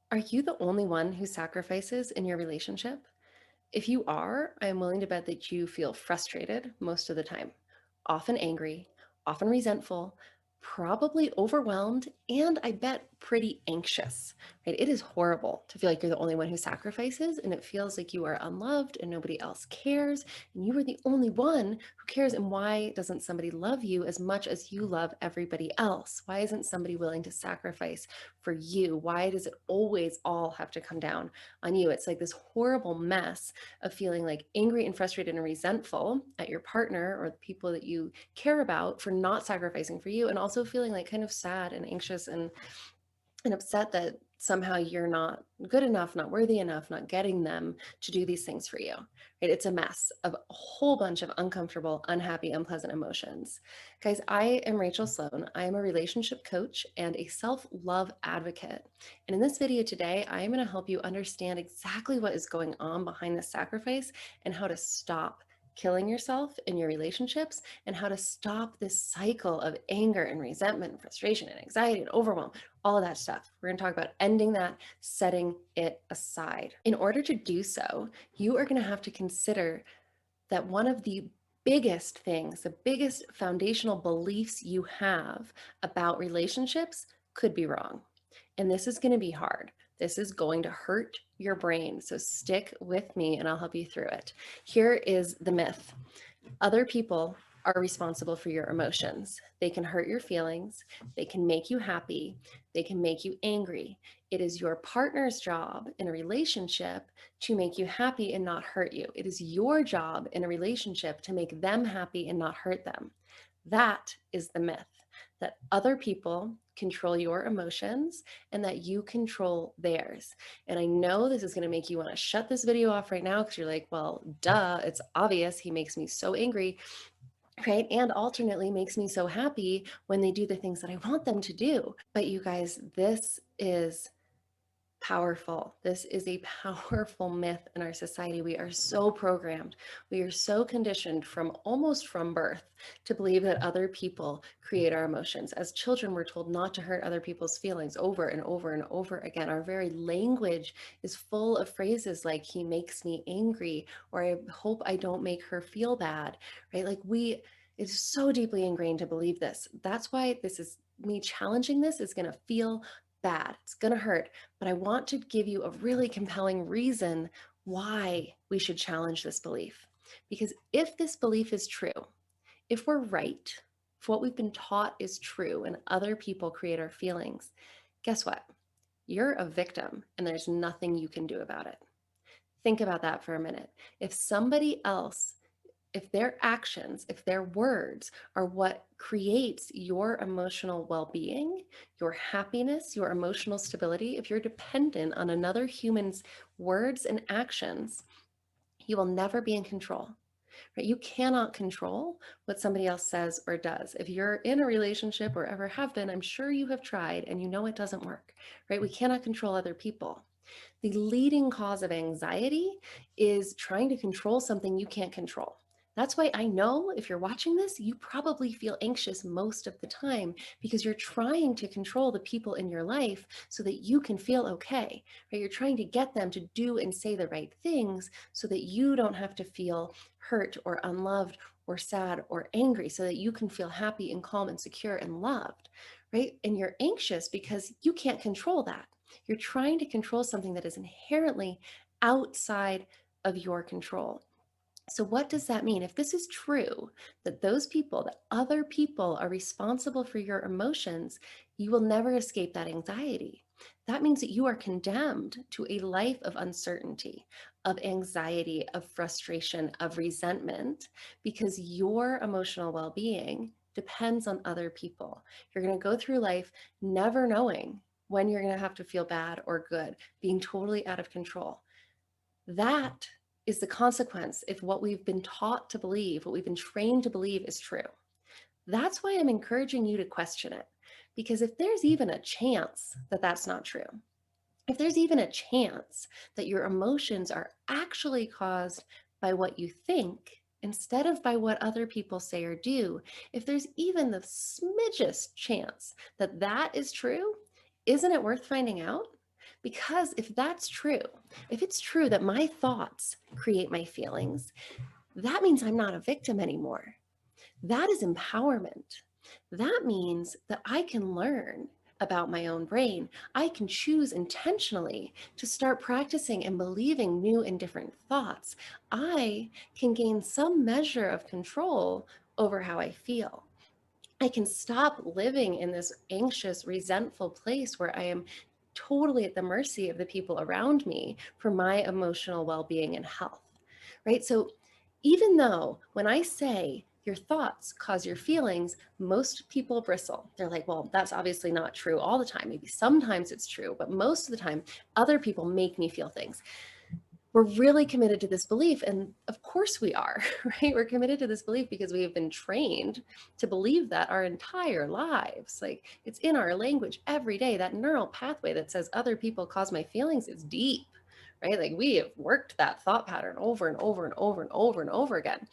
Are you the only one who sacrifices in your relationship? If you are, I am willing to bet that you feel frustrated most of the time, often angry, often resentful, probably overwhelmed, and I bet pretty anxious, right? It is horrible to feel like you're the only one who sacrifices, and it feels like you are unloved and nobody else cares, and you are the only one who cares. And why doesn't somebody love you as much as you love everybody else? Why isn't somebody willing to sacrifice for you? Why does it always all have to come down on you? It's like this horrible mess of feeling like angry and frustrated and resentful at your partner or the people that you care about for not sacrificing for you, and also feeling like kind of sad and anxious and upset that somehow you're not good enough, not worthy enough, not getting them to do these things for you. Right? It's a mess of a whole bunch of uncomfortable, unhappy, unpleasant emotions. Guys, I am Rachel Sloan. I am a relationship coach and a self-love advocate. And in this video today, I am going to help you understand exactly what is going on behind the sacrifice and how to stop killing yourself in your relationships and how to stop this cycle of anger and resentment and frustration and anxiety and overwhelm, all of that stuff. We're going to talk about ending that, setting it aside. In order to do so, you are going to have to consider that one of the biggest things, the biggest foundational beliefs you have about relationships could be wrong. And this is going to be hard. This is going to hurt your brain. So stick with me and I'll help you through it. Here is the myth: other people are responsible for your emotions. They can hurt your feelings. They can make you happy. They can make you angry. It is your partner's job in a relationship to make you happy and not hurt you. It is your job in a relationship to make them happy and not hurt them. That is the myth, that other people control your emotions and that you control theirs. And I know this is going to make you want to shut this video off right now because you're like, well, duh, it's obvious. He makes me so angry, right? And alternately makes me so happy when they do the things that I want them to do. But you guys, this is powerful. This is a powerful myth in our society. We are so programmed. We are so conditioned from almost from birth to believe that other people create our emotions. As children, we're told not to hurt other people's feelings over and over and over again. Our very language is full of phrases like, he makes me angry, or I hope I don't make her feel bad, right? Like it's so deeply ingrained to believe this. That's why this is me challenging this is going to feel bad. It's going to hurt, but I want to give you a really compelling reason why we should challenge this belief. Because if this belief is true, if we're right, if what we've been taught is true and other people create our feelings, guess what? You're a victim and there's nothing you can do about it. Think about that for a minute. If somebody else, if their actions, if their words are what creates your emotional well-being, your happiness, your emotional stability, if you're dependent on another human's words and actions, you will never be in control. Right? You cannot control what somebody else says or does. If you're in a relationship or ever have been, I'm sure you have tried and you know it doesn't work, right? We cannot control other people. The leading cause of anxiety is trying to control something you can't control. That's why I know if you're watching this, you probably feel anxious most of the time because you're trying to control the people in your life so that you can feel okay, right? You're trying to get them to do and say the right things so that you don't have to feel hurt or unloved or sad or angry, so that you can feel happy and calm and secure and loved, right? And you're anxious because you can't control that. You're trying to control something that is inherently outside of your control. So, what does that mean? If this is true, that those people, that other people are responsible for your emotions, you will never escape that anxiety. That means that you are condemned to a life of uncertainty, of anxiety, of frustration, of resentment, because your emotional well being depends on other people. You're going to go through life never knowing when you're going to have to feel bad or good, being totally out of control. That is the consequence if what we've been taught to believe, what we've been trained to believe is true. That's why I'm encouraging you to question it. Because if there's even a chance that that's not true, if there's even a chance that your emotions are actually caused by what you think instead of by what other people say or do, if there's even the smidgest chance that that is true, isn't it worth finding out? Because if that's true, if it's true that my thoughts create my feelings, that means I'm not a victim anymore. That is empowerment. That means that I can learn about my own brain. I can choose intentionally to start practicing and believing new and different thoughts. I can gain some measure of control over how I feel. I can stop living in this anxious, resentful place where I am totally at the mercy of the people around me for my emotional well being and health, right? So, even though when I say your thoughts cause your feelings, most people bristle. They're like, well, that's obviously not true all the time. Maybe sometimes it's true, but most of the time, other people make me feel things. We're really committed to this belief. And of course we are, right? We're committed to this belief because we have been trained to believe that our entire lives. Like it's in our language every day. That neural pathway that says other people cause my feelings is deep, right? Like we have worked that thought pattern over and over and over and over and over again.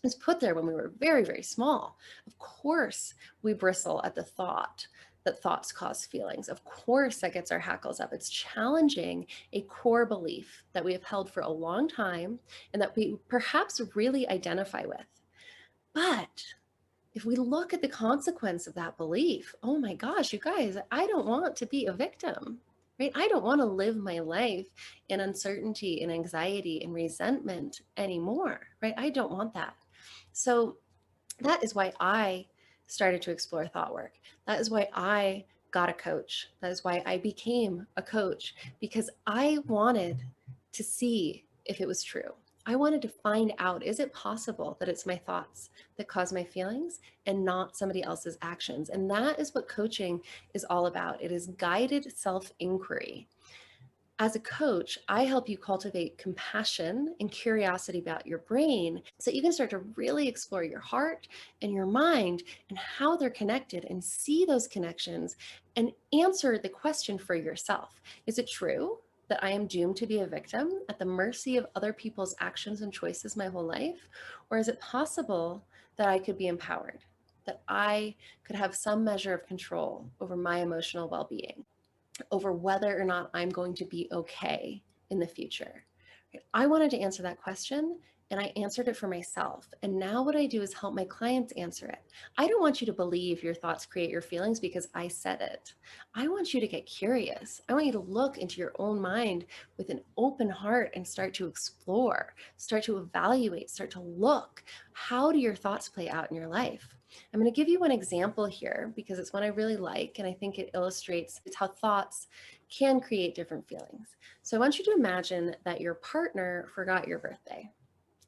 It's put there when we were very, very small. Of course, we bristle at the thought that thoughts cause feelings. Of course, that gets our hackles up. It's challenging a core belief that we have held for a long time and that we perhaps really identify with. But if we look at the consequence of that belief, oh my gosh, you guys, I don't want to be a victim, right? I don't want to live my life in uncertainty and anxiety and resentment anymore, right? I don't want that. So that is why I started to explore thought work. That is why I got a coach. That is why I became a coach because I wanted to see if it was true. I wanted to find out, is it possible that it's my thoughts that cause my feelings and not somebody else's actions? And that is what coaching is all about. It is guided self inquiry. As a coach, I help you cultivate compassion and curiosity about your brain so that you can start to really explore your heart and your mind and how they're connected and see those connections and answer the question for yourself. Is it true that I am doomed to be a victim at the mercy of other people's actions and choices my whole life? Or is it possible that I could be empowered, that I could have some measure of control over my emotional well being, over whether or not I'm going to be okay in the future? I wanted to answer that question and I answered it for myself. And now what I do is help my clients answer it. I don't want you to believe your thoughts create your feelings because I said it. I want you to get curious. I want you to look into your own mind with an open heart and start to explore, start to evaluate, start to look. How do your thoughts play out in your life? I'm going to give you one example here because it's one I really like, and I think it illustrates how thoughts can create different feelings. So I want you to imagine that your partner forgot your birthday.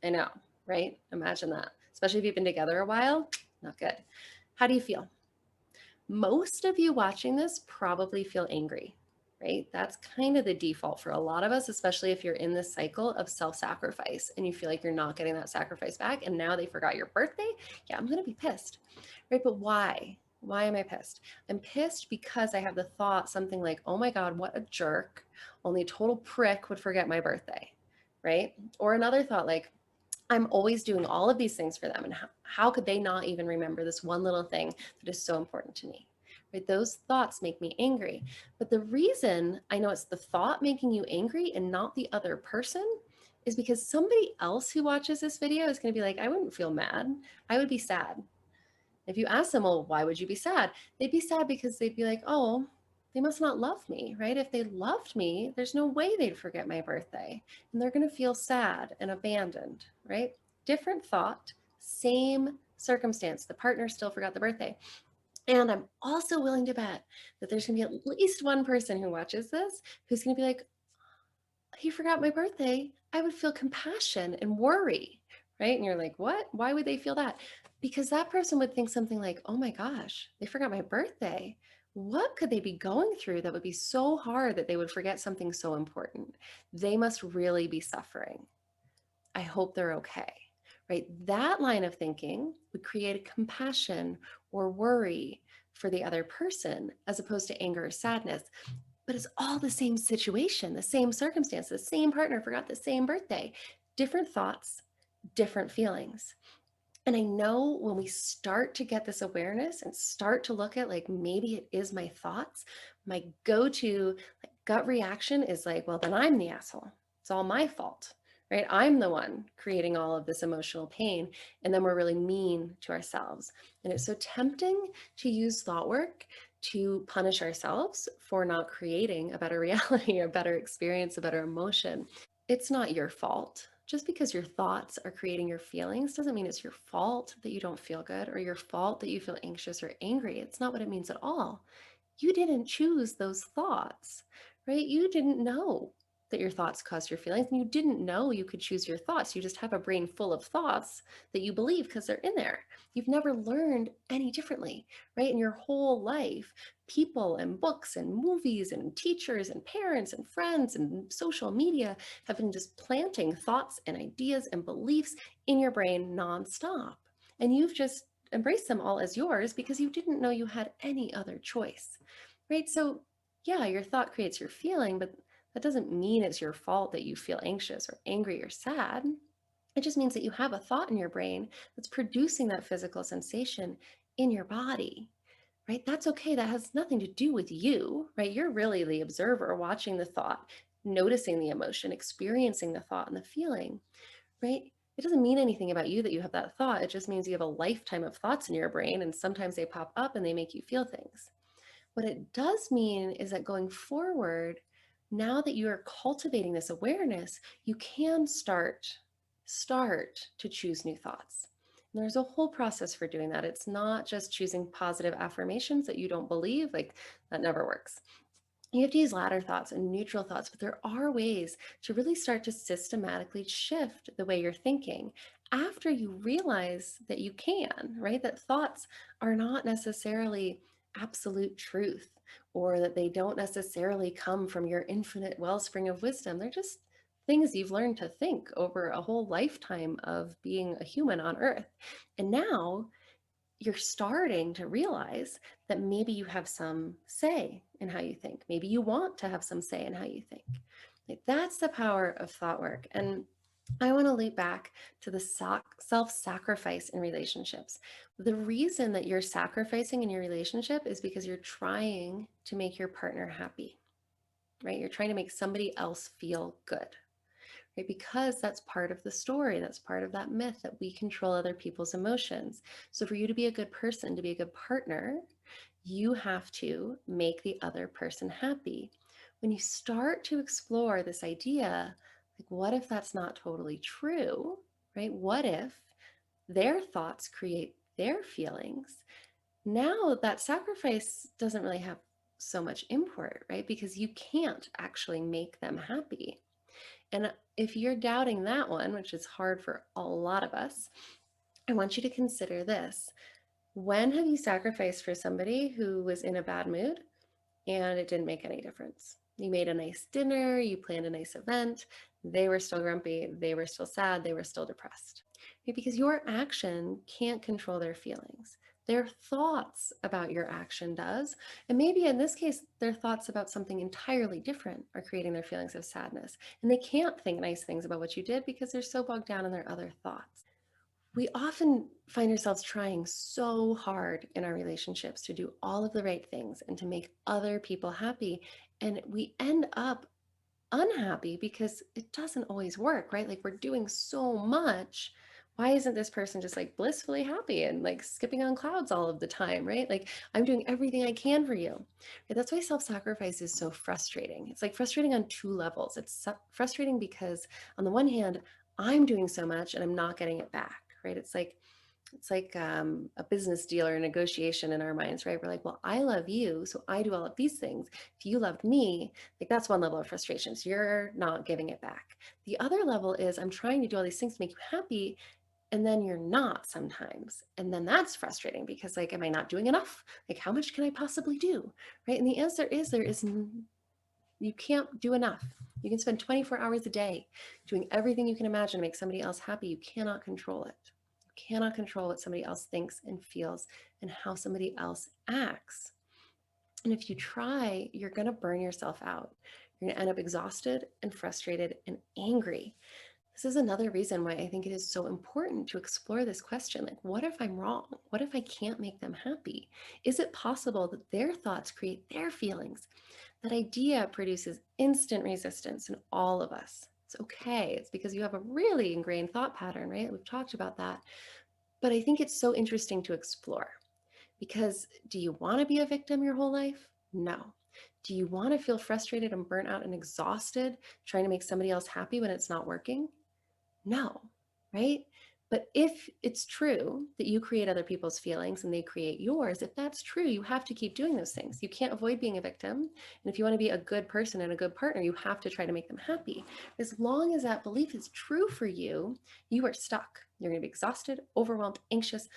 I know, right? Imagine that, especially if you've been together a while. Not good. How do you feel? Most of you watching this probably feel angry, right? That's kind of the default for a lot of us, especially if you're in this cycle of self sacrifice and you feel like you're not getting that sacrifice back. And now they forgot your birthday. Yeah, I'm going to be pissed, right? But why? Why am I pissed? I'm pissed because I have the thought something like, oh my God, what a jerk. Only a total prick would forget my birthday, right? Or another thought like, I'm always doing all of these things for them. And how could they not even remember this one little thing that is so important to me? Right? Those thoughts make me angry. But the reason I know it's the thought making you angry and not the other person is because somebody else who watches this video is going to be like, I wouldn't feel mad. I would be sad. If you ask them, well, why would you be sad? They'd be sad because they'd be like, oh, they must not love me, right? If they loved me, there's no way they'd forget my birthday. And they're going to feel sad and abandoned, right? Different thought, same circumstance. The partner still forgot the birthday. And I'm also willing to bet that there's going to be at least one person who watches this who's going to be like, he forgot my birthday. I would feel compassion and worry, right? And you're like, what? Why would they feel that? Because that person would think something like, oh my gosh, they forgot my birthday. What could they be going through that would be so hard that they would forget something so important? They must really be suffering. I hope they're okay, right? That line of thinking would create a compassion or worry for the other person as opposed to anger or sadness. But it's all the same situation, the same circumstance, the same partner forgot the same birthday, different thoughts, different feelings. And I know when we start to get this awareness and start to look at like maybe it is my thoughts, my go to like Gut reaction is like, well, then I'm the asshole. It's all my fault, right? I'm the one creating all of this emotional pain. And then we're really mean to ourselves. And it's so tempting to use thought work to punish ourselves for not creating a better reality, a better experience, a better emotion. It's not your fault. Just because your thoughts are creating your feelings doesn't mean it's your fault that you don't feel good or your fault that you feel anxious or angry. It's not what it means at all. You didn't choose those thoughts, right? You didn't know that your thoughts caused your feelings, and you didn't know you could choose your thoughts. You just have a brain full of thoughts that you believe because they're in there. You've never learned any differently, right? In your whole life, people and books and movies and teachers and parents and friends and social media have been just planting thoughts and ideas and beliefs in your brain nonstop. And you've just embraced them all as yours because you didn't know you had any other choice, right? So, yeah, your thought creates your feeling, but that doesn't mean it's your fault that you feel anxious or angry or sad. It just means that you have a thought in your brain that's producing that physical sensation in your body, right? That's okay. That has nothing to do with you, right? You're really the observer watching the thought, noticing the emotion, experiencing the thought and the feeling, right? It doesn't mean anything about you that you have that thought. It just means you have a lifetime of thoughts in your brain, and sometimes they pop up and they make you feel things. What it does mean is that going forward, now that you are cultivating this awareness, you can start to choose new thoughts. And there's a whole process for doing that. It's not just choosing positive affirmations that you don't believe, like that never works. You have to use ladder thoughts and neutral thoughts, but there are ways to really start to systematically shift the way you're thinking after you realize that you can, right? That thoughts are not necessarily absolute truth or that they don't necessarily come from your infinite wellspring of wisdom. They're just things you've learned to think over a whole lifetime of being a human on earth. And now you're starting to realize that maybe you have some say in how you think. Maybe you want to have some say in how you think. Like, that's the power of thought work. And I want to leap back to the self sacrifice in relationships. The reason that you're sacrificing in your relationship is because you're trying to make your partner happy, right? You're trying to make somebody else feel good, right? Because that's part of the story. That's part of that myth that we control other people's emotions. So for you to be a good person, to be a good partner, you have to make the other person happy. When you start to explore this idea, like, what if that's not totally true, right? What if their thoughts create their feelings? Now that sacrifice doesn't really have so much import, right? Because you can't actually make them happy. And if you're doubting that one, which is hard for a lot of us, I want you to consider this. When have you sacrificed for somebody who was in a bad mood and it didn't make any difference? You made a nice dinner, you planned a nice event, they were still grumpy, they were still sad, they were still depressed. Right? Because your action can't control their feelings. Their thoughts about your action does. And maybe in this case, their thoughts about something entirely different are creating their feelings of sadness. And they can't think nice things about what you did because they're so bogged down in their other thoughts. We often find ourselves trying so hard in our relationships to do all of the right things and to make other people happy. And we end up unhappy because it doesn't always work, right? Like, we're doing so much. Why isn't this person just like blissfully happy and like skipping on clouds all of the time, right? Like, I'm doing everything I can for you. Right? That's why self sacrifice is so frustrating. It's like frustrating on two levels. It's frustrating because, on the one hand, I'm doing so much and I'm not getting it back, right? It's like a business deal or a negotiation in our minds, right? We're like, well, I love you, so I do all of these things. If you loved me, like, that's one level of frustration. So you're not giving it back. The other level is I'm trying to do all these things to make you happy, and then you're not sometimes. And then that's frustrating because, like, am I not doing enough? Like, how much can I possibly do? Right? And the answer is you can't do enough. You can spend 24 hours a day doing everything you can imagine to make somebody else happy. You cannot control it. You cannot control what somebody else thinks and feels and how somebody else acts. And if you try, you're going to burn yourself out. You're going to end up exhausted and frustrated and angry. This is another reason why I think it is so important to explore this question. Like, what if I'm wrong? What if I can't make them happy? Is it possible that their thoughts create their feelings? That idea produces instant resistance in all of us. It's okay. It's because you have a really ingrained thought pattern, right? We've talked about that. But I think it's so interesting to explore because do you want to be a victim your whole life? No. Do you want to feel frustrated and burnt out and exhausted trying to make somebody else happy when it's not working? No, right? But if it's true that you create other people's feelings and they create yours, if that's true, you have to keep doing those things. You can't avoid being a victim. And if you want to be a good person and a good partner, you have to try to make them happy. As long as that belief is true for you, you are stuck. You're going to be exhausted, overwhelmed, anxious,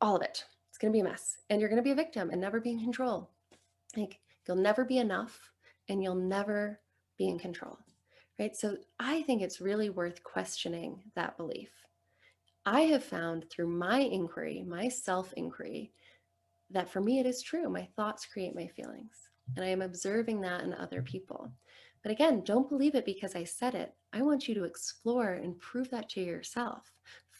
all of it. It's going to be a mess. And you're going to be a victim and never be in control. Like you'll never be enough and you'll never be in control, right? So I think it's really worth questioning that belief. I have found through my inquiry, my self inquiry, that for me it is true. My thoughts create my feelings. And I am observing that in other people. But again, don't believe it because I said it. I want you to explore and prove that to yourself.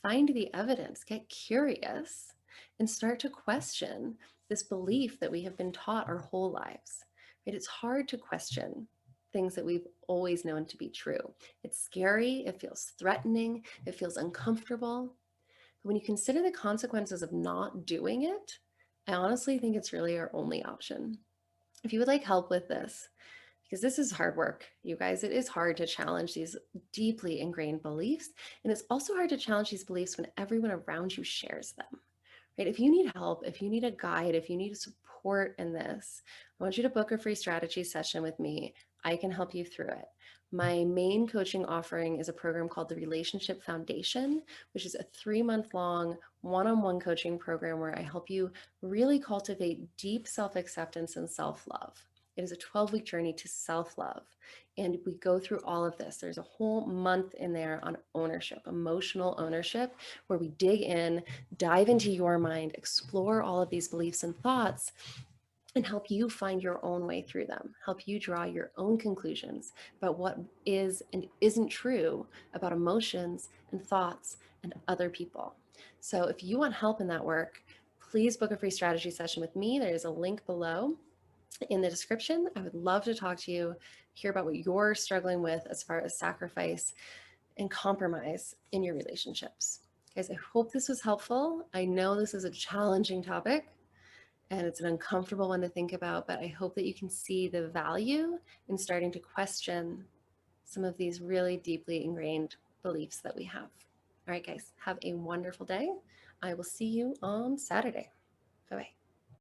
Find the evidence, get curious, and start to question this belief that we have been taught our whole lives. Right? It's hard to question things that we've always known to be true. It's scary, it feels threatening, it feels uncomfortable. But when you consider the consequences of not doing it, I honestly think it's really our only option. If you would like help with this, because this is hard work, you guys, it is hard to challenge these deeply ingrained beliefs. And it's also hard to challenge these beliefs when everyone around you shares them, right? If you need help, if you need a guide, if you need support in this, I want you to book a free strategy session with me. I can help you through it. My main coaching offering is a program called the Relationship Foundation, which is a 3-month long one-on-one coaching program where I help you really cultivate deep self-acceptance and self-love. It is a 12-week journey to self-love. And we go through all of this. There's a whole month in there on ownership, emotional ownership, where we dig in, dive into your mind, explore all of these beliefs and thoughts, and help you find your own way through them, help you draw your own conclusions about what is and isn't true about emotions and thoughts and other people. So if you want help in that work, please book a free strategy session with me. There's a link below in the description. I would love to talk to you, hear about what you're struggling with as far as sacrifice and compromise in your relationships. Guys, I hope this was helpful. I know this is a challenging topic and it's an uncomfortable one to think about, but I hope that you can see the value in starting to question some of these really deeply ingrained beliefs that we have. All right, guys, have a wonderful day. I will see you on Saturday. Bye-bye.